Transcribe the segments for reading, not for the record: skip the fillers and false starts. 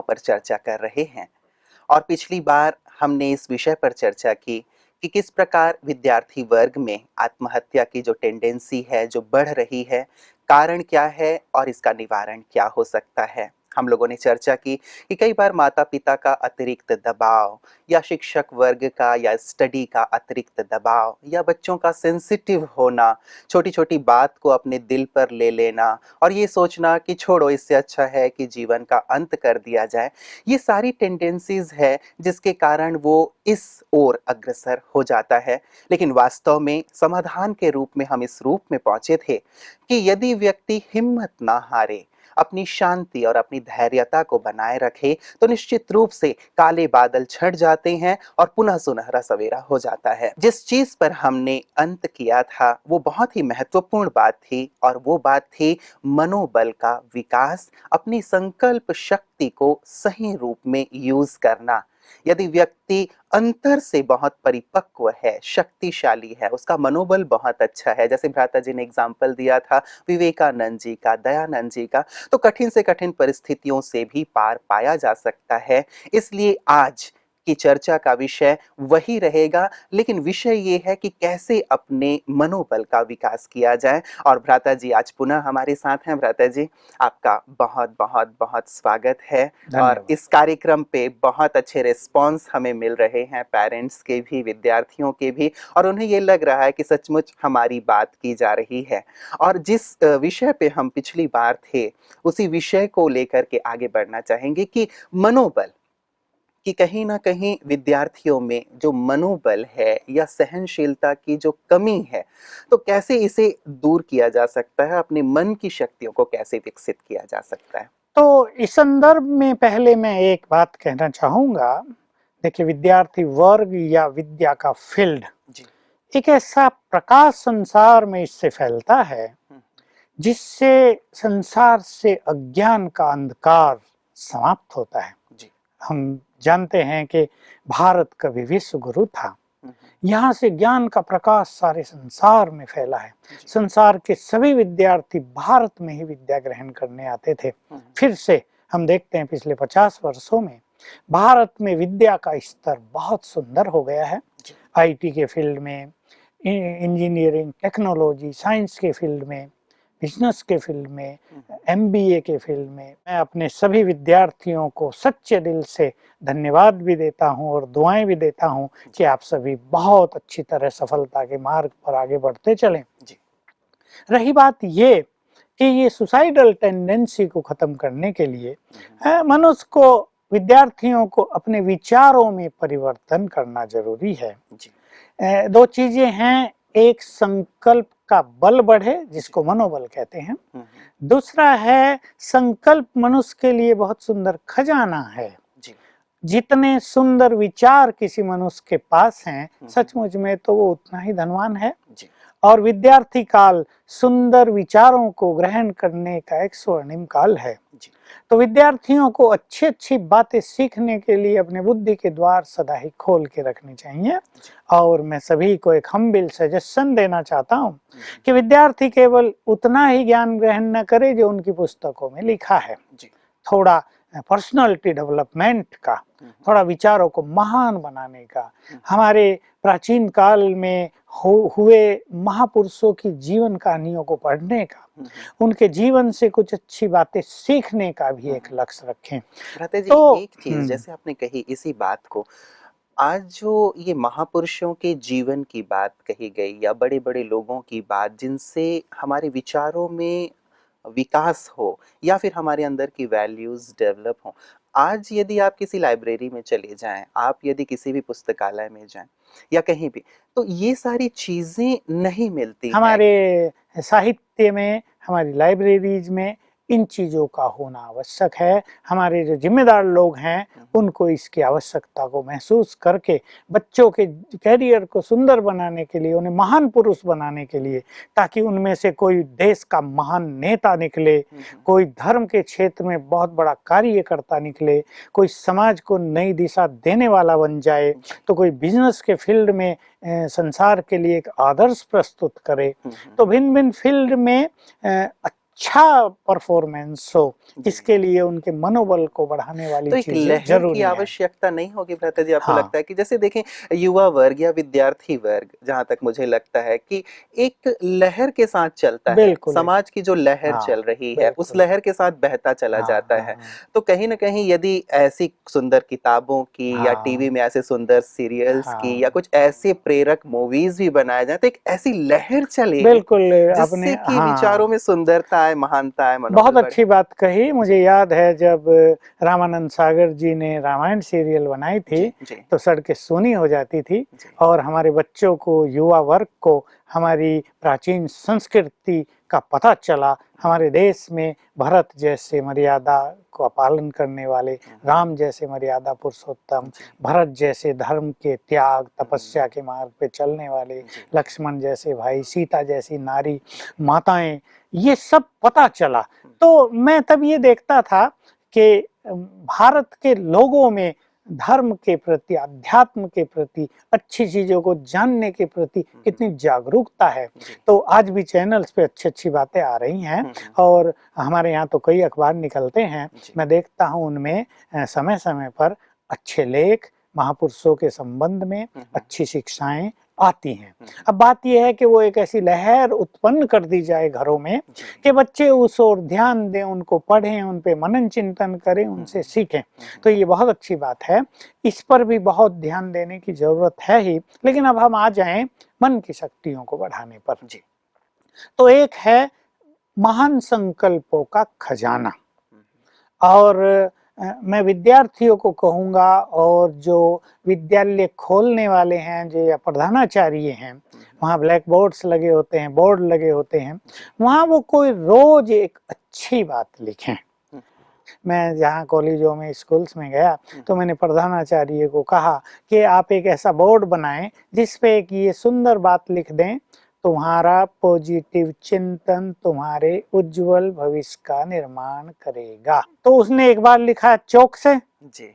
पर चर्चा कर रहे हैं। और पिछली बार हमने इस विषय पर चर्चा की कि किस प्रकार विद्यार्थी वर्ग में आत्महत्या की जो टेंडेंसी है, जो बढ़ रही है, कारण क्या है और इसका निवारण क्या हो सकता है। हम लोगों ने चर्चा की कि कई बार माता पिता का अतिरिक्त दबाव या शिक्षक वर्ग का या स्टडी का अतिरिक्त दबाव या बच्चों का सेंसिटिव होना, छोटी छोटी बात को अपने दिल पर ले लेना और ये सोचना कि छोड़ो, इससे अच्छा है कि जीवन का अंत कर दिया जाए, ये सारी टेंडेंसीज है जिसके कारण वो इस ओर अग्रसर हो जाता है। लेकिन वास्तव में समाधान के रूप में हम इस रूप में पहुंचे थे कि यदि व्यक्ति हिम्मत ना हारे, अपनी शांति और अपनी धैर्यता को बनाए रखे, तो निश्चित रूप से काले बादल छट जाते हैं और पुनः सुनहरा सवेरा हो जाता है। जिस चीज पर हमने अंत किया था वो बहुत ही महत्वपूर्ण बात थी, और वो बात थी मनोबल का विकास, अपनी संकल्प शक्ति को सही रूप में यूज करना। यदि व्यक्ति अंतर से बहुत परिपक्व है, शक्तिशाली है, उसका मनोबल बहुत अच्छा है, जैसे भ्राता जी ने एग्जाम्पल दिया था विवेकानंद जी का, दयानंद जी का, तो कठिन से कठिन परिस्थितियों से भी पार पाया जा सकता है। इसलिए आज की चर्चा का विषय वही रहेगा, लेकिन विषय ये है कि कैसे अपने मनोबल का विकास किया जाए। और भ्राता जी आज पुनः हमारे साथ हैं। भ्राता जी, आपका बहुत बहुत बहुत स्वागत है। और इस कार्यक्रम पे बहुत अच्छे रिस्पॉन्स हमें मिल रहे हैं, पेरेंट्स के भी, विद्यार्थियों के भी, और उन्हें ये लग रहा है कि सचमुच हमारी बात की जा रही है। और जिस विषय पे हम पिछली बार थे, उसी विषय को लेकर के आगे बढ़ना चाहेंगे कि मनोबल, कि कहीं ना कहीं विद्यार्थियों में जो मनोबल है या सहनशीलता की जो कमी है, तो कैसे इसे दूर किया जा सकता है, अपने मन की शक्तियों को कैसे विकसित किया जा सकता है। तो इस संदर्भ में पहले मैं एक बात कहना चाहूंगा। देखिए, विद्यार्थी वर्ग या विद्या का फील्ड जी। एक ऐसा प्रकाश संसार में इससे फैलता है जिससे संसार से अज्ञान का अंधकार समाप्त होता है। जी। हम जानते हैं कि भारत कभी विश्व गुरु था। यहाँ से ज्ञान का प्रकाश सारे संसार में फैला है। संसार के सभी विद्यार्थी भारत में ही विद्या ग्रहण करने आते थे। फिर से हम देखते हैं पिछले 50 वर्षों में भारत में विद्या का स्तर बहुत सुंदर हो गया है। आईटी के फील्ड में, इंजीनियरिंग, टेक्नोलॉजी, साइंस के फील्ड में, बिजनेस के फील्ड में, एमबीए के फील्ड में। मैं अपने सभी विद्यार्थियों को सच्चे दिल से धन्यवाद भी देता हूं और दुआएं भी देता हूं कि आप सभी बहुत अच्छी तरह सफलता के मार्ग पर आगे बढ़ते चलें। रही बात ये कि ये सुसाइडल टेंडेंसी को खत्म करने के लिए मनुष्य को, विद्यार्थियों को अपने विचारों में परिवर्तन करना जरूरी है। दो चीजें हैं, एक संकल्प का बल बढ़े जिसको मनोबल कहते हैं, दूसरा है संकल्प मनुष्य के लिए बहुत सुंदर खजाना है। जितने सुंदर विचार किसी मनुष्य के पास हैं, सचमुच में तो वो उतना ही धनवान है। और विद्यार्थी काल सुंदर विचारों को ग्रहण करने का एक स्वर्णिम काल है। तो विद्यार्थियों को अच्छी अच्छी बातें सीखने के लिए अपने बुद्धि के द्वार सदा ही खोल के रखने चाहिए। और मैं सभी को एक हम्बिल सजेशन देना चाहता हूँ कि विद्यार्थी केवल उतना ही ज्ञान ग्रहण न करे जो उनकी पुस्तकों में लिखा है। थोड़ा पर्सनालिटी डेवलपमेंट का, थोड़ा विचारों को महान बनाने का, हमारे प्राचीन काल में हुए महापुरुषों की जीवन कहानियों को पढ़ने का, उनके जीवन से कुछ अच्छी बातें सीखने का भी एक लक्ष्य रखें। भ्राता जी, तो एक चीज जैसे आपने कही इसी बात को, आज जो ये महापुरुषों के जीवन की बात कही गई या बड़े बड़े लोगों की बात, जिनसे हमारे विचारों में विकास हो या फिर हमारे अंदर की वैल्यूज डेवलप हो, आज यदि आप किसी लाइब्रेरी में चले जाएं, आप यदि किसी भी पुस्तकालय में जाएं या कहीं भी, तो ये सारी चीजें नहीं मिलती। हमारे साहित्य में, हमारी लाइब्रेरीज में इन चीज़ों का होना आवश्यक है। हमारे जो जिम्मेदार लोग हैं उनको इसकी आवश्यकता को महसूस करके बच्चों के कैरियर को सुंदर बनाने के लिए, उन्हें महान पुरुष बनाने के लिए, ताकि उनमें से कोई देश का महान नेता निकले, कोई धर्म के क्षेत्र में बहुत बड़ा कार्यकर्ता निकले, कोई समाज को नई दिशा देने वाला बन जाए, तो कोई बिजनेस के फील्ड में संसार के लिए एक आदर्श प्रस्तुत करे। तो भिन्न भिन्न फील्ड में अच्छा परफॉर्मेंस हो, जी। इसके लिए उनके मनोबल को बढ़ाने वाली तो एक चीजें लहर जरूरी की है। आवश्यकता नहीं होगी भ्राता जी, आपको हाँ, लगता है कि जैसे देखें युवा वर्ग या विद्यार्थी वर्ग, जहाँ तक मुझे लगता है कि एक लहर के साथ चलता है, बिल्कुल एक, समाज की जो लहर हाँ, चल रही है उस बिल्कुल, लहर के साथ बहता चला हाँ, जाता हाँ, है। हाँ, तो कहीं न कहीं यदि ऐसी सुंदर किताबों की या टीवी हाँ, में ऐसे सुंदर सीरियल्स की या हाँ, कुछ ऐसे प्रेरक मूवीज़ भी बनाए जाएँ तो एक ऐसी लहर चले बिल्कुल आपने, जिससे कि हाँ, विचारों में सुंदरता आए, महानता आए, बहुत मनोबल बढ़े। अच्छी बात कही। मुझे जी, याद है जब रामानंद सागर जी ने रामायण सीरियल बनाई थी, जी, जी, तो सड़कें सूनी हो जाती थी जी। और हमारे बच्चों को, युवा वर्ग को हमारी प्राचीन संस्कृति का पता चला। हमारे देश में भरत जैसे मर्यादा का पालन करने वाले, हुँ, हुँ। राम जैसे मर्यादा पुरुषोत्तम, जी। भरत जैसे धर्म के त्याग, तपस्या हुँ, के मार्ग पे चलने वाले, जी। लक्ष्मण जैसे भाई, सीता जैसी नारी, माताएं, ये सब पता चला। हुँ, तो मैं तब ये देखता था कि भारत के लोगों में धर्म के प्रति, अध्यात्म के प्रति, अच्छी चीज़ों को जानने के प्रति हुँ, हुँ। कितनी जागरूकता है। जी। तो आज भी चैनल्स पे अच्छी-अच्छी बातें आ रही हैं हुँ, हुँ। और हमारे यहाँ तो कई अखबार निकलते हैं। जी। मैं देखता हूँ उनमें समय-समय पर अच्छे लेख, महापुरुषों के संबंध में हुँ, हुँ। अच्छी शिक्षाएँ आती हैं। हुँ, हुँ। अब बात ये है कि वो एक ऐसी लहर उत्पन्न कर दी जाए घरों में जी। कि बच्चे उस ओर ध्यान दें, उनको पढ़ें, उन पे मनन चिंतन करें, हुँ, उनसे हुँ। सीखें। हुँ, हुँ। तो ये बहुत अच्छी बात है। इस पर भी बहुत ध्यान देने की ज़रूरत है ही। लेकिन अब हम आ जाएँ मन की शक्तियों को बढ़ाने पर। जी। तो एक है महान संकल्पों का खजाना। हुँ, हुँ। और मैं विद्यार्थियों को कहूँगा और जो विद्यालय खोलने वाले हैं, जो या प्रधानाचार्य हैं, हुँ, हुँ। वहाँ ब्लैक बोर्ड्स लगे होते हैं, बोर्ड लगे होते हैं, जी। वहाँ वो कोई रोज एक अच्छी बात लिखें। हुँ, मैं जहाँ कॉलेजों में, स्कूल्स में गया, हुँ, तो हुँ। मैंने प्रधानाचार्य को कहा कि आप एक ऐसा बोर्ड बनाएं जिस पे एक ये सुंदर बात लिख दें, तुम्हारा पॉजिटिव चिंतन तुम्हारे उज्जवल भविष्य का निर्माण करेगा। तो उसने एक बार लिखा चौक से, जी।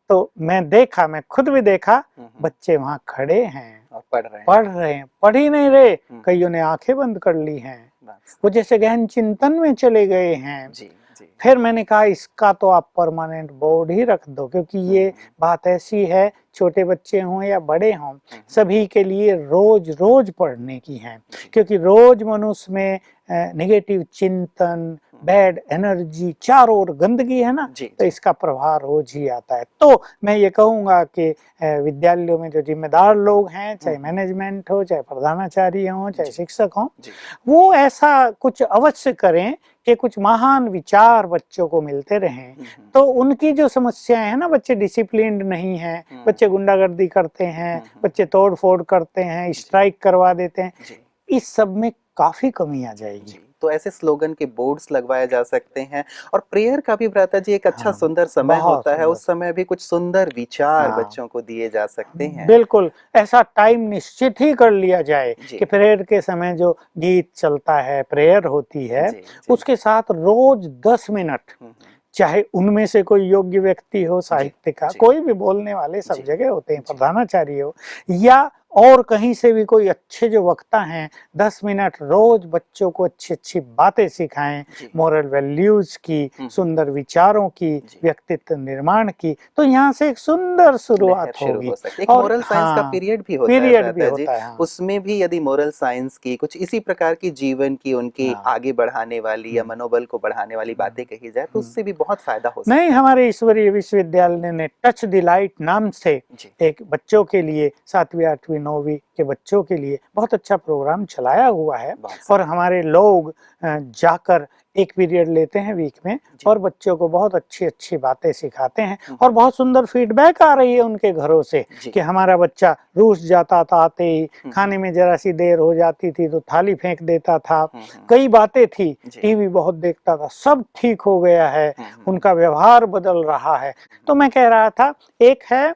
तो मैं देखा, मैं खुद भी देखा, हुँ, हुँ। बच्चे वहाँ खड़े हैं, और पढ़ रहे हैं। पढ़ रहे हैं, पढ़ ही नहीं रहे, हुँ, हुँ। कईयों ने आंखें बंद कर ली हैं, बस। वो जैसे गहन चिंतन में चले गए हैं। जी, जी। फिर मैंने कहा इसका तो आप परमानेंट बोर्ड ही रख दो, क्योंकि हुँ, ये हुँ। बात ऐसी है, छोटे बच्चे हों या बड़े हों, हुँ, हुँ। सभी के लिए रोज रोज पढ़ने की है। जी। क्योंकि रोज मनुष्य में नेगेटिव चिंतन, हुँ, हुँ। बैड एनर्जी, चारों ओर गंदगी है ना, जी, तो जी। इसका प्रभाव रोज ही आता है। तो मैं ये कहूँगा कि विद्यालयों में जो जिम्मेदार लोग हैं, हुँ, चाहे हुँ। मैनेजमेंट हो, चाहे प्रधानाचार्य हों, चाहे जी, शिक्षक हों, जी। वो ऐसा कुछ अवश्य करें कि कुछ महान विचार बच्चों को मिलते रहें। हुँ, हुँ। तो उनकी जो समस्याएं हैं ना, बच्चे डिसिप्लिन्ड नहीं हैं, हुँ, बच्चे गुंडागर्दी करते हैं, हुँ, हुँ। बच्चे तोड़-फोड़ करते हैं, जी, स्ट्राइक करवा देते हैं, जी, इस सब में काफ़ी कमी आ जाएगी। जी। तो ऐसे स्लोगन के बोर्ड्स लगवाए जा सकते हैं और प्रेयर का भी भ्राता जी एक अच्छा हाँ, सुंदर समय बहुत होता है, सुंदर। उस समय भी कुछ सुंदर विचार हाँ, बच्चों को दिए जा सकते हैं। बिल्कुल, ऐसा टाइम निश्चित ही कर लिया जाए जी। कि प्रेयर के समय जो गीत चलता है, प्रेयर होती है, जी, जी। उसके साथ रोज़ 10 मिनट, हुँ, हुँ। चाहे उनमें से कोई योग्य व्यक्ति हो, जी, साहित्य का, जी, कोई भी बोलने वाले सब जी, जगह होते हैं, जी। प्रधानाचार्य हो या और कहीं से भी कोई अच्छे जो वक्ता हैं, 10 मिनट रोज बच्चों को अच्छी-अच्छी बातें सिखाएँ, जी। मोरल वैल्यूज़ की, हुँ, हुँ। सुंदर विचारों की, जी। व्यक्तित्व निर्माण की, तो यहाँ से एक सुंदर लहर शुरुआत शुरू होगी। हो सकती है। एक और मोरल साइंस का हाँ, पीरियड भी होता है पीरियड भी भ्राता जी, होता है, हाँ, उसमें भी यदि मोरल साइंस की कुछ इसी प्रकार की जीवन की उनकी हाँ, आगे बढ़ाने वाली या हुँ, मनोबल को बढ़ाने वाली हुँ, बातें कही जाए तो हुँ। उससे भी बहुत फ़ायदा हो नहीं, सकता है। हमारे ईश्वरीय विश्वविद्यालय ने टच द लाइट नाम से जी, एक बच्चों के लिए 7वीं, 8वीं, 9वीं के बच्चों के लिए बहुत अच्छा प्रोग्राम चलाया हुआ है बहुत और सही। हमारे लोग जाकर एक पीरियड लेते हैं वीक में जी। और बच्चों को बहुत अच्छी-अच्छी बातें सिखाते हैं हुँ, और हुँ। बहुत सुंदर फीडबैक आ रही है उनके घरों से जी। कि हमारा बच्चा रूठ जाता था आते ही, हुँ, हुँ। खाने में ज़रा-सी देर हो जाती थी तो थाली फेंक देता था, हुँ, हुँ। कई बातें थी, जी। टीवी बहुत देखता था, सब ठीक हो गया है, हुँ, हुँ। उनका व्यवहार बदल रहा है। हुँ, तो हुँ। मैं कह रहा था, एक है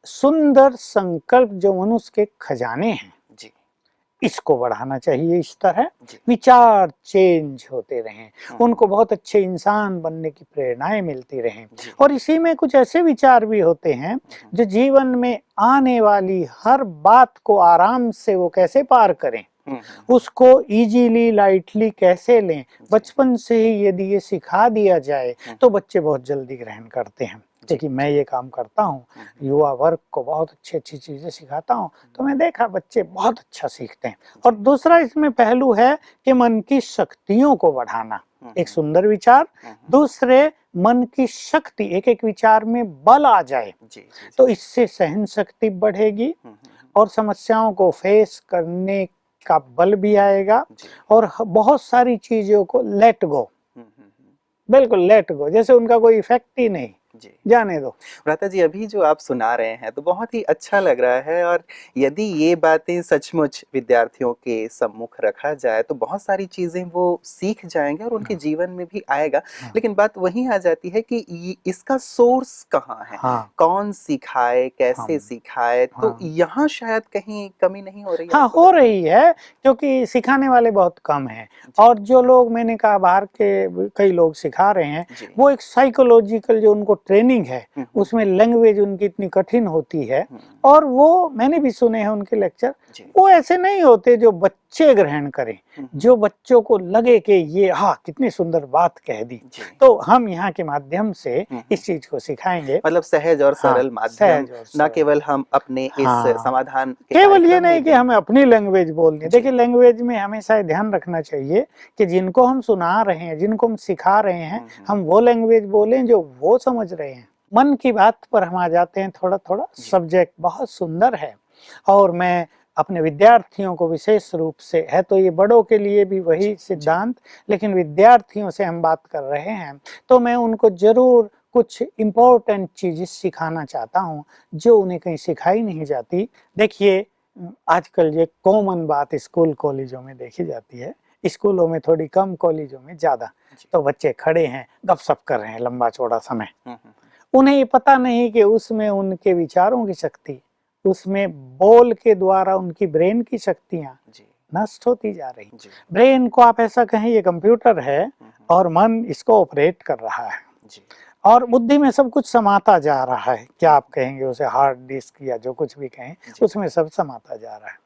सुंदर संकल्प जो मनुष्य के खजाने हैं, जी, इसको बढ़ाना चाहिए इस तरह। जी। विचार चेंज होते रहें, हुँ, हुँ। उनको बहुत अच्छे इंसान बनने की प्रेरणाएँ मिलती रहें जी। और इसी में कुछ ऐसे विचार भी होते हैं, हुँ, हुँ। जो जीवन में आने वाली हर बात को आराम से वो कैसे पार करें, उसको इजीली लाइटली कैसे लें, बचपन से ही यदि ये सिखा दिया जाए तो बच्चे बहुत जल्दी ग्रहण करते हैं। क्योंकि मैं ये काम करता हूँ, युवा वर्ग को बहुत अच्छी अच्छी चीजें सिखाता हूँ, तो मैं देखा बच्चे बहुत अच्छा सीखते हैं। और दूसरा इसमें पहलू है कि मन की शक्तियों को बढ़ाना, एक सुंदर विचार, दूसरे मन की शक्ति, एक एक विचार में बल आ जाए तो इससे सहन शक्ति बढ़ेगी और समस्याओं को फेस करने का बल भी आएगा और बहुत सारी चीजों को लेट गो, बिल्कुल लेट गो, जैसे उनका कोई इफेक्ट ही नहीं, जाने दो। भ्राता जी, अभी जो आप सुना रहे हैं तो बहुत ही अच्छा लग रहा है, और यदि ये बातें सचमुच विद्यार्थियों के सम्मुख रखा जाए तो बहुत सारी चीजें वो सीख जाएंगे और उनके जीवन में भी आएगा। लेकिन बात वहीं आ जाती है कि इसका सोर्स कहाँ है, कौन सिखाए, कैसे सिखाए, तो यहाँ शायद कहीं कमी नहीं हो रही है। हाँ, हो रही है, क्योंकि सिखाने वाले बहुत कम हैं और जो लोग, मैंने कहा बाहर के कई लोग सिखा रहे हैं, वो एक साइकोलॉजिकल जो उनको ट्रेनिंग है, उसमें लैंग्वेज उनकी इतनी कठिन होती है, और वो मैंने भी सुने हैं उनके लेक्चर, वो ऐसे नहीं होते जो बच्चे ग्रहण करें, जो बच्चों को लगे कि ये कितनी सुंदर बात कह दी। तो हम यहाँ के माध्यम से इस चीज को सिखाएंगे, मतलब सहज और सरल माध्यम, न केवल हम अपने इस समाधान केवल ये नहीं कि हमें अपनी लैंग्वेज बोलनी। देखिए, लैंग्वेज में हमेशा ध्यान रखना चाहिए कि जिनको हम सुना रहे हैं, जिनको हम सिखा रहे हैं, हम वो लैंग्वेज बोलें जो वो समझ रहे हैं। मन की बात पर हम आ जाते हैं थोड़ा थोड़ा। सब्जेक्ट बहुत सुंदर है और मैं अपने विद्यार्थियों को विशेष रूप से, है तो ये बड़ों के लिए भी वही सिद्धांत, लेकिन विद्यार्थियों से हम बात कर रहे हैं तो मैं उनको जरूर कुछ इम्पोर्टेंट चीजें सिखाना चाहता हूँ जो उन्हें कहीं सिखाई नहीं जाती। देखिए, आजकल ये कॉमन बात स्कूल कॉलेजों में देखी जाती है, स्कूलों में थोड़ी कम, कॉलेजों में ज्यादा। तो बच्चे खड़े हैं, गपशप कर रहे हैं लंबा चौड़ा समय, उन्हें ये पता नहीं कि उसमें उनके विचारों की शक्ति, उसमें बोल के द्वारा उनकी ब्रेन की शक्तियां नष्ट होती जा रही। ब्रेन को आप ऐसा कहें ये कंप्यूटर है और मन इसको ऑपरेट कर रहा है, और बुद्धि में सब कुछ समाता जा रहा है। क्या आप कहेंगे उसे, हार्ड डिस्क या जो कुछ भी कहें, उसमें सब समाता जा रहा है।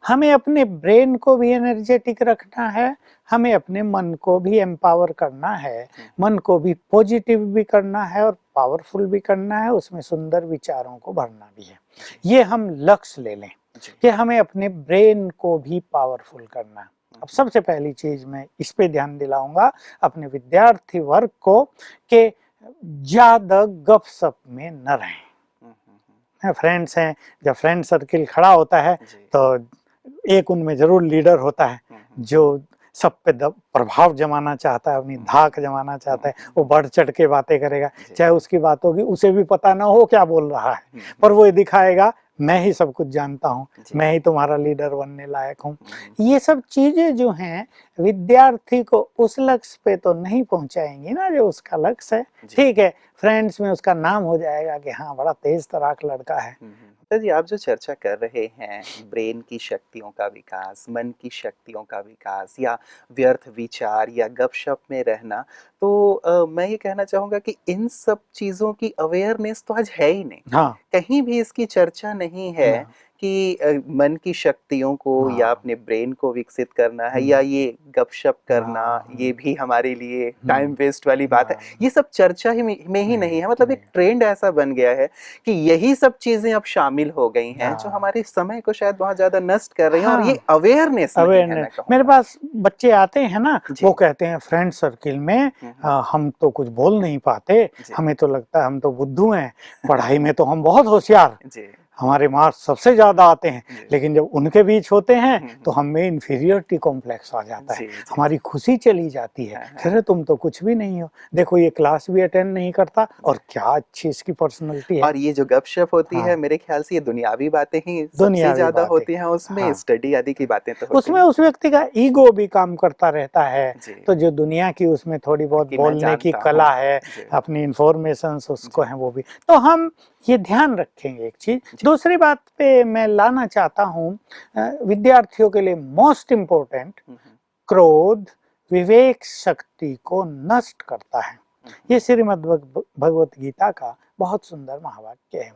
हमें अपने ब्रेन को भी एनर्जेटिक रखना है, हमें अपने मन को भी एम्पावर करना है, मन को भी पॉजिटिव भी करना है और पावरफुल भी करना है, उसमें सुंदर विचारों को भरना भी है। ये हम लक्ष्य ले लें कि हमें अपने ब्रेन को भी पावरफुल करना है। अब सबसे पहली चीज मैं इस पे ध्यान दिलाऊंगा अपने विद्यार्थी वर्ग को कि ज्यादा गपशप में न रहें। फ्रेंड्स हैं, जब फ्रेंड सर्किल खड़ा होता है तो एक उनमें जरूर लीडर होता है जो सब पे प्रभाव जमाना चाहता है, अपनी धाक जमाना चाहता है। वो बढ़ चढ़ के बातें करेगा, चाहे उसकी बात होगी उसे भी पता ना हो क्या बोल रहा है, पर वो ये दिखाएगा मैं ही सब कुछ जानता हूँ, मैं ही तुम्हारा लीडर बनने लायक हूँ। ये सब चीजें जो हैं विद्यार्थी को उस लक्ष्य पे तो नहीं पहुंचाएंगी ना जो उसका लक्ष्य है। ठीक है, फ्रेंड्स में उसका नाम हो जाएगा कि हाँ बड़ा तेज तराक लड़का है। जी, आप जो चर्चा कर रहे हैं ब्रेन की शक्तियों का विकास, मन की शक्तियों का विकास, या व्यर्थ विचार या गपशप में रहना, तो मैं ये कहना चाहूँगा कि इन सब चीज़ों की अवेयरनेस तो आज है ही नहीं। कहीं भी इसकी चर्चा नहीं है कि मन की शक्तियों को या अपने ब्रेन को विकसित करना है, या ये गपशप करना ये भी हमारे लिए टाइम वेस्ट वाली बात है। ये सब चर्चा ही में ही नहीं है। मतलब एक ट्रेंड ऐसा बन गया है कि यही सब चीजें अब शामिल हो गई हैं जो हमारे समय को शायद बहुत ज्यादा नष्ट कर रही हैं, और ये अवेयरनेस नहीं है। मेरे पास बच्चे आते हैं ना, वो कहते हैं फ्रेंड सर्किल में हम तो कुछ बोल नहीं पाते, हमें तो लगता है हम तो बुद्धू हैं, पढ़ाई में तो हम बहुत होशियार, हमारे मार्क्स सबसे ज्यादा आते हैं, लेकिन जब उनके बीच होते हैं तो हमें इंफीरियरिटी कॉम्प्लेक्स आ जाता है, हमारी खुशी चली जाती है। अरे तुम तो कुछ भी नहीं हो, देखो ये क्लास भी अटेंड नहीं करता और क्या अच्छी इसकी पर्सनैलिटी है। और ये जो गपशप होती है, मेरे ख्याल से ये दुनियावी बातें ही सबसे ज्यादा होती हैं उसमें। स्टडी आदि की बातें तो उसमें उस व्यक्ति का ईगो भी काम करता रहता है, तो जो दुनिया की उसमें थोड़ी बहुत बोलने की कला है, अपनी इंफॉर्मेशन उसको है वो भी, तो हम ये ध्यान रखेंगे एक चीज। दूसरी बात पे मैं लाना चाहता हूँ विद्यार्थियों के लिए मोस्ट इम्पोर्टेंट, क्रोध विवेक शक्ति को नष्ट करता है। ये श्रीमद् भगवत गीता का बहुत सुंदर महावाक्य है।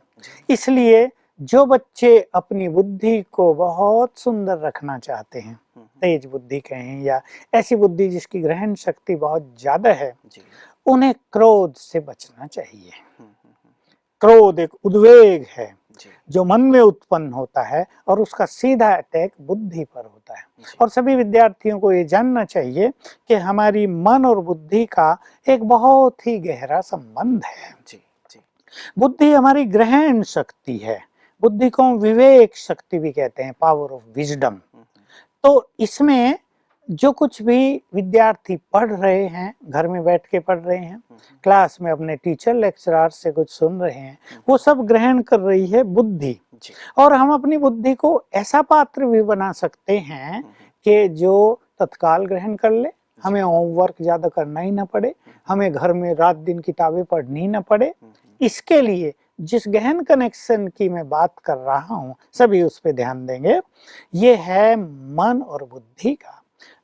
इसलिए जो बच्चे अपनी बुद्धि को बहुत सुंदर रखना चाहते हैं, तेज बुद्धि कहें या ऐसी बुद्धि जिसकी ग्रहण शक्ति बहुत ज्यादा है, जी। उन्हें क्रोध से बचना चाहिए। हम्म, हम्म, क्रोध एक उद्वेग है जी। जो मन में उत्पन्न होता है और उसका सीधा अटैक बुद्धि पर होता है। जी। और सभी विद्यार्थियों को ये जानना चाहिए कि हमारी मन और बुद्धि का एक बहुत ही गहरा संबंध है। जी। जी। बुद्धि हमारी ग्रहण शक्ति है, बुद्धि को हम विवेक शक्ति भी कहते हैं, पावर ऑफ विजडम। तो इसमें जो कुछ भी विद्यार्थी पढ़ रहे हैं, घर में बैठ के पढ़ रहे हैं, क्लास में अपने टीचर लेक्चरर से कुछ सुन रहे हैं, वो सब ग्रहण कर रही है बुद्धि। जी। और हम अपनी बुद्धि को ऐसा पात्र भी बना सकते हैं कि जो तत्काल ग्रहण कर ले, हमें होमवर्क ज्यादा करना ही ना पड़े, हमें घर में रात दिन किताबें पढ़नी ना पड़े। इसके लिए जिस गहन कनेक्शन की मैं बात कर रहा हूँ, सभी उस पर ध्यान देंगे। ये है मन और बुद्धि का।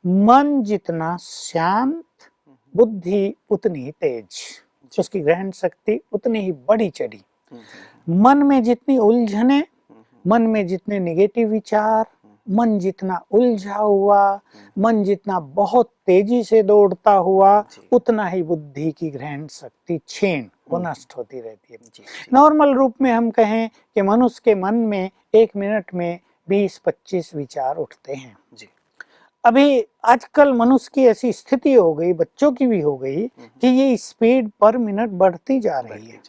मन जितना शांत, बुद्धि उतनी ही तेज, उसकी ग्रहण शक्ति उतनी ही बढ़ी चढ़ी। मन में जितनी उलझने, मन में जितने नेगेटिव विचार, मन जितना उलझा हुआ, मन जितना बहुत तेजी से दौड़ता हुआ, उतना ही बुद्धि की ग्रहण शक्ति क्षीण वो नष्ट होती रहती है। नॉर्मल रूप में हम कहें कि मनुष्य के मन में 1 मिनट में 20-25 विचार उठते हैं। अभी आजकल मनुष्य की ऐसी स्थिति हो गई, बच्चों की भी हो गई, कि ये स्पीड पर मिनट बढ़ती जा रही है।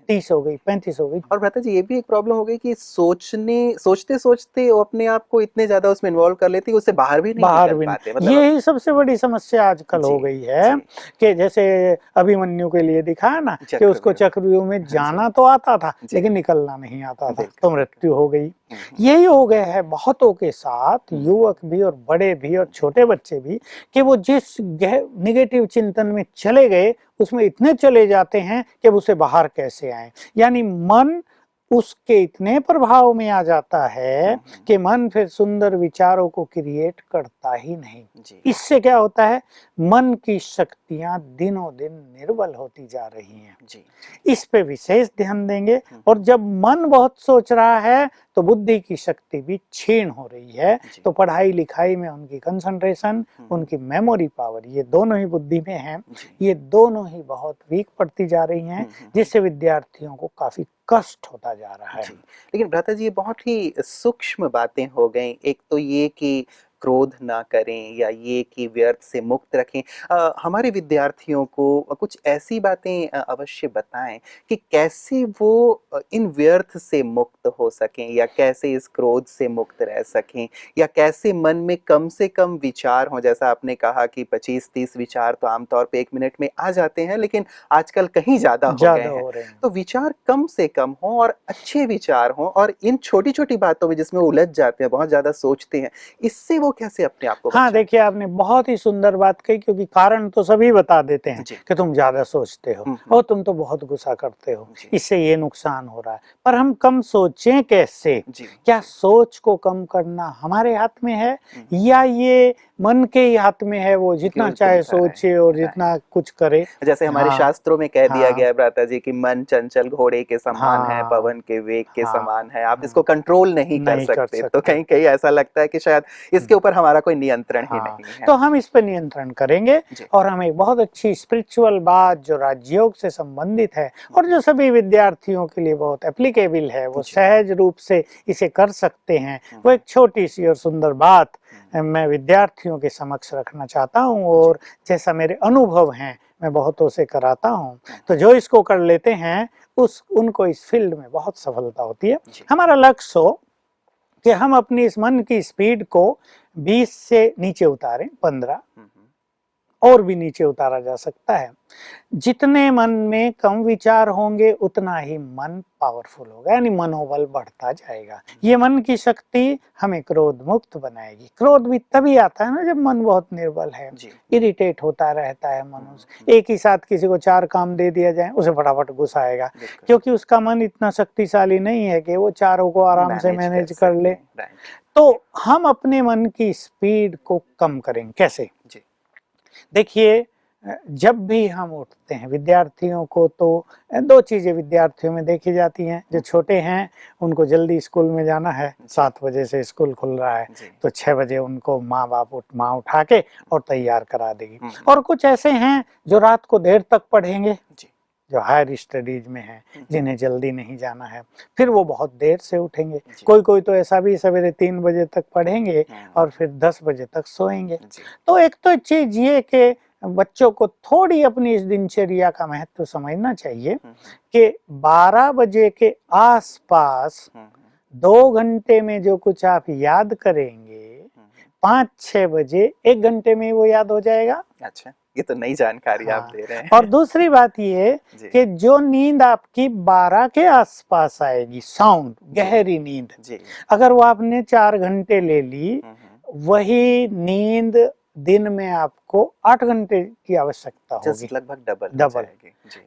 30 हो गई, 35 हो गई। और भ्राता जी ये भी एक प्रॉब्लम हो गई कि सोचते सोचते वो अपने आप को इतने ज्यादा उसमें इन्वॉल्व कर लेती है, उससे बाहर भी नहीं निकल पाते। मतलब यही सबसे बड़ी समस्या आजकल हो गई है कि जैसे अभिमन्यु के लिए दिखाया ना कि उसको चक्रव्यूह में जाना तो आता था लेकिन निकलना नहीं आता था, तो मृत्यु हो गई। यही हो गया है बहुतों के साथ, युवक भी और बड़े भी और छोटे बच्चे भी, कि वो जिस निगेटिव चिंतन में चले गए उसमें इतने चले जाते हैं कि अब उसे बाहर कैसे आए। यानी मन उसके इतने प्रभाव में आ जाता है कि मन फिर सुंदर विचारों को क्रिएट करता ही नहीं। इससे क्या होता है, मन की शक्तियां दिनों दिन निर्बल होती जा रही हैं। इस पे विशेष ध्यान देंगे। और जब मन बहुत सोच रहा है तो बुद्धि की शक्ति भी क्षीण हो रही है, तो पढ़ाई लिखाई में उनकी कंसंट्रेशन, उनकी मेमोरी पावर, ये दोनों ही बुद्धि में हैं, ये दोनों ही बहुत वीक पड़ती जा रही हैं, जिससे विद्यार्थियों को काफी कष्ट होता जा रहा है। लेकिन भ्राता जी ये बहुत ही सूक्ष्म बातें हो गई। एक तो ये कि क्रोध ना करें या ये कि व्यर्थ से मुक्त रखें। हमारे विद्यार्थियों को कुछ ऐसी बातें अवश्य बताएं कि कैसे वो इन व्यर्थ से मुक्त हो सकें, या कैसे इस क्रोध से मुक्त रह सकें, या कैसे मन में कम से कम विचार हों। जैसा आपने कहा कि 25-30 विचार तो आमतौर पे 1 मिनट में आ जाते हैं, लेकिन आजकल कहीं ज्यादा हो गए हैं। तो विचार कम से कम हों और अच्छे विचार हों, और इन छोटी छोटी बातों में जिसमें उलझ जाते हैं, बहुत ज्यादा सोचते हैं, इससे वो कैसे अपने आप को बचाएं? हाँ, देखिए आपने बहुत ही सुंदर बात कही, क्योंकि कारण तो सभी बता देते हैं कि तुम ज्यादा सोचते हो और तुम तो बहुत गुस्सा करते हो, इससे ये नुकसान हो रहा है। पर हम कम सोचें कैसे? क्या सोच को कम करना हमारे हाथ में है, या ये मन के ही हाथ में है, वो जितना चाहे सोचे और जितना कुछ करे? जैसे हमारे शास्त्रों में कह दिया गया है भ्राता जी कि मन चंचल घोड़े के समान है, पवन के वेग के समान है, आप इसको कंट्रोल नहीं कर सकते। तो कहीं कहीं ऐसा लगता है कि शायद इसके ऊपर हमारा कोई नियंत्रण ही नहीं है। तो हम इस पर नियंत्रण करेंगे। और हम एक बहुत अच्छी स्पिरिचुअल बात जो राजयोग से संबंधित है और जो सभी विद्यार्थियों के लिए बहुत एप्लीकेबल है, वो सहज रूप से इसे कर सकते हैं, वो एक छोटी सी और सुंदर बात मैं विद्यार्थियों के समक्ष रखना चाहता हूँ। और जैसा मेरे अनुभव हैं, मैं बहुतों से कराता हूँ, तो जो इसको कर लेते हैं उनको इस फील्ड में बहुत सफलता होती है। हमारा लक्ष्य हो कि हम अपनी इस मन की स्पीड को 20 से नीचे उतारें, 15 और भी नीचे उतारा जा सकता है। जितने मन में कम विचार होंगे उतना ही मन पावरफुल होगा, यानी मनोबल बढ़ता जाएगा। ये मन की शक्ति हमें क्रोध मुक्त बनाएगी। क्रोध भी तभी आता है ना जब मन बहुत निर्बल है, इरिटेट होता रहता है मनुष्य। एक ही साथ किसी को 4 काम दे दिया जाए, उसे फटाफट गुस्सा आएगा, क्योंकि उसका मन इतना शक्तिशाली नहीं है कि वो चारों को आराम से मैनेज कर ले। तो हम अपने मन की स्पीड को कम करें कैसे? देखिए, जब भी हम उठते हैं विद्यार्थियों को तो दो चीजें विद्यार्थियों में देखी जाती हैं। जो छोटे हैं उनको जल्दी स्कूल में जाना है, 7 बजे से स्कूल खुल रहा है तो 6 बजे उनको माँ उठा के और तैयार करा देगी। और कुछ ऐसे हैं जो रात को देर तक पढ़ेंगे, जो हायर स्टडीज में हैं, जिन्हें जल्दी नहीं जाना है, फिर वो बहुत देर से उठेंगे। कोई तो ऐसा भी सवेरे 3 बजे तक पढ़ेंगे और फिर 10 बजे तक सोएंगे। तो एक तो चीज ये कि बच्चों को थोड़ी अपनी इस दिनचर्या का महत्व समझना चाहिए कि 12 बजे के आसपास 2 घंटे में जो कुछ आप याद करेंगे 5-6 बजे 1 घंटे में वो याद हो जाएगा। अच्छा, ये तो नई जानकारी आप दे रहे हैं। और दूसरी बात ये कि जो नींद आपकी 12 के आसपास आएगी, साउंड गहरी नींद, अगर वो आपने 4 घंटे ले ली, वही नींद दिन में आपको 8 घंटे की आवश्यकता होगी, लगभग डबल।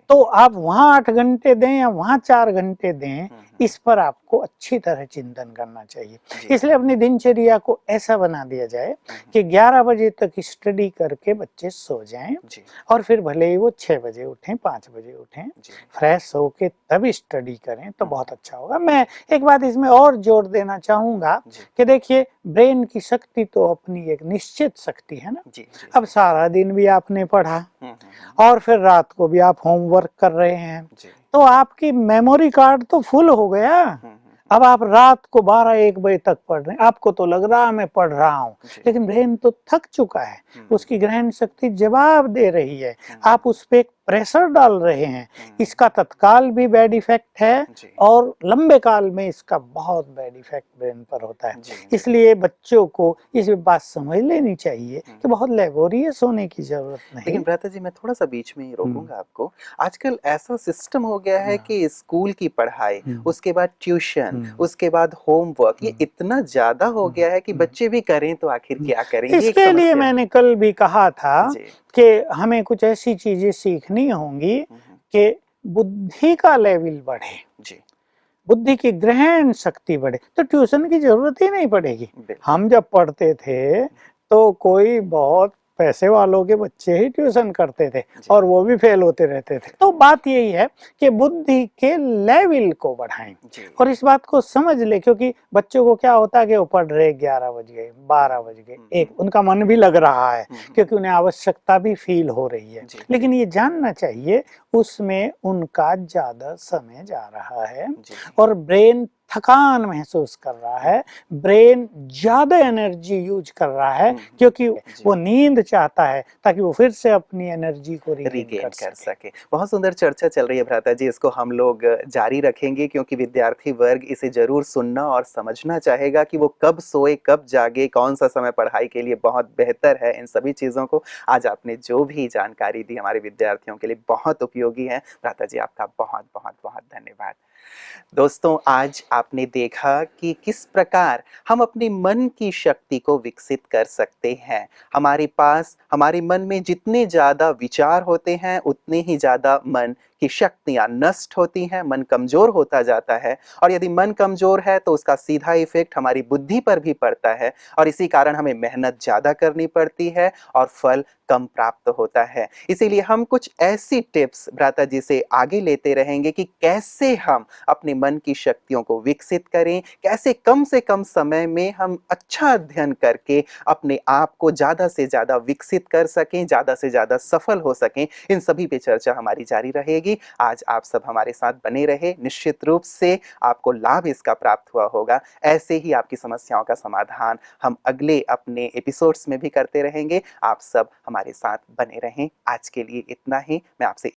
तो आप वहाँ 8 घंटे दें या वहाँ 4 घंटे दें, इस पर आपको अच्छी तरह चिंतन करना चाहिए। इसलिए अपनी दिनचर्या को ऐसा बना दिया जाए कि 11 बजे तक स्टडी करके बच्चे सो जाएं और फिर भले ही वो 6 बजे उठें, 5 बजे उठें, फ्रेश होके तब स्टडी करें तो बहुत अच्छा होगा। मैं एक बात इसमें और जोड़ देना चाहूंगा कि देखिए, ब्रेन की शक्ति तो अपनी एक निश्चित शक्ति है ना। अब सारा दिन भी आपने पढ़ा और फिर रात को भी आप होमवर्क कर रहे हैं, तो आपकी मेमोरी कार्ड तो फुल हो गया। अब आप रात को 12-1 बजे तक पढ़ रहे हैं, आपको तो लग रहा है मैं पढ़ रहा हूँ, लेकिन ब्रेन तो थक चुका है, उसकी ग्रहण शक्ति जवाब दे रही है, आप उस पे एक प्रेशर डाल रहे हैं। इसका तत्काल भी बैड इफेक्ट है और लंबे काल में इसका बहुत बैड इफेक्ट ब्रेन पर होता है। इसलिए बच्चों को इस बात समझ लेनी चाहिए कि बहुत लेबोरियस होने की जरूरत नहीं। लेकिन भ्राता जी, मैं थोड़ा सा बीच में ही रोकूंगा आपको। आजकल ऐसा सिस्टम हो गया है कि स्कूल की पढ़ाई, उसके बाद ट्यूशन, उसके बाद होमवर्क, ये इतना ज्यादा हो गया है कि बच्चे भी करें तो आखिर क्या करें। इसके लिए मैंने कल भी कहा था कि हमें कुछ ऐसी चीजें सीखनी होंगी कि बुद्धि का लेवल बढ़े, बुद्धि की ग्रहण शक्ति बढ़े, तो ट्यूशन की जरूरत ही नहीं पड़ेगी। हम जब पढ़ते थे तो कोई बहुत पैसे वालों के बच्चे ही ट्यूशन करते थे और वो भी फेल होते रहते थे। तो बात यही है कि बुद्धि के लेवल को बढ़ाएं और इस बात को समझ ले, क्योंकि बच्चों को क्या होता है कि वो पढ़ रहे 11 बज गए, 12 बज गए, 1, उनका मन भी लग रहा है क्योंकि उन्हें आवश्यकता भी फील हो रही है, लेकिन ये जानना चाहिए उसमें उनका ज्यादा समय जा रहा है और ब्रेन थकान महसूस कर रहा है, ब्रेन ज्यादा एनर्जी यूज कर रहा है क्योंकि वो नींद चाहता है ताकि वो फिर से अपनी एनर्जी को रिगेन कर सके। बहुत सुंदर चर्चा चल रही है भ्राता जी, इसको हम लोग जारी रखेंगे क्योंकि विद्यार्थी वर्ग इसे जरूर सुनना और समझना चाहेगा कि वो कब सोए, कब जागे, कौन सा समय पढ़ाई के लिए बहुत बेहतर है। इन सभी चीजों को आज आपने जो भी जानकारी दी हमारे विद्यार्थियों के लिए बहुत उपयोगी है। भ्राता जी, आपका बहुत बहुत बहुत धन्यवाद। दोस्तों, आज आपने देखा कि किस प्रकार हम अपनी मन की शक्ति को विकसित कर सकते हैं। हमारे मन में जितने ज्यादा विचार होते हैं उतने ही ज्यादा मन की शक्तियां नष्ट होती हैं, मन कमजोर होता जाता है और यदि मन कमजोर है तो उसका सीधा इफेक्ट हमारी बुद्धि पर भी पड़ता है और इसी कारण हमें मेहनत ज्यादा करनी पड़ती है और फल कम प्राप्त होता है। इसीलिए हम कुछ ऐसी टिप्स भ्राता जी से आगे लेते रहेंगे कि कैसे हम अपने मन की शक्तियों को विकसित करें, कैसे कम से कम समय में हम अच्छा अध्ययन करके अपने आप को ज्यादा से ज्यादा विकसित कर सकें, ज्यादा से ज्यादा सफल हो सकें। इन सभी पे चर्चा हमारी जारी रहेगी। आज आप सब हमारे साथ बने रहे, निश्चित रूप से आपको लाभ इसका प्राप्त हुआ होगा। ऐसे ही आपकी समस्याओं का समाधान हम अगले अपने एपिसोड्स में भी करते रहेंगे। आप सब हमारे साथ बने रहें। आज के लिए इतना ही। मैं आपसे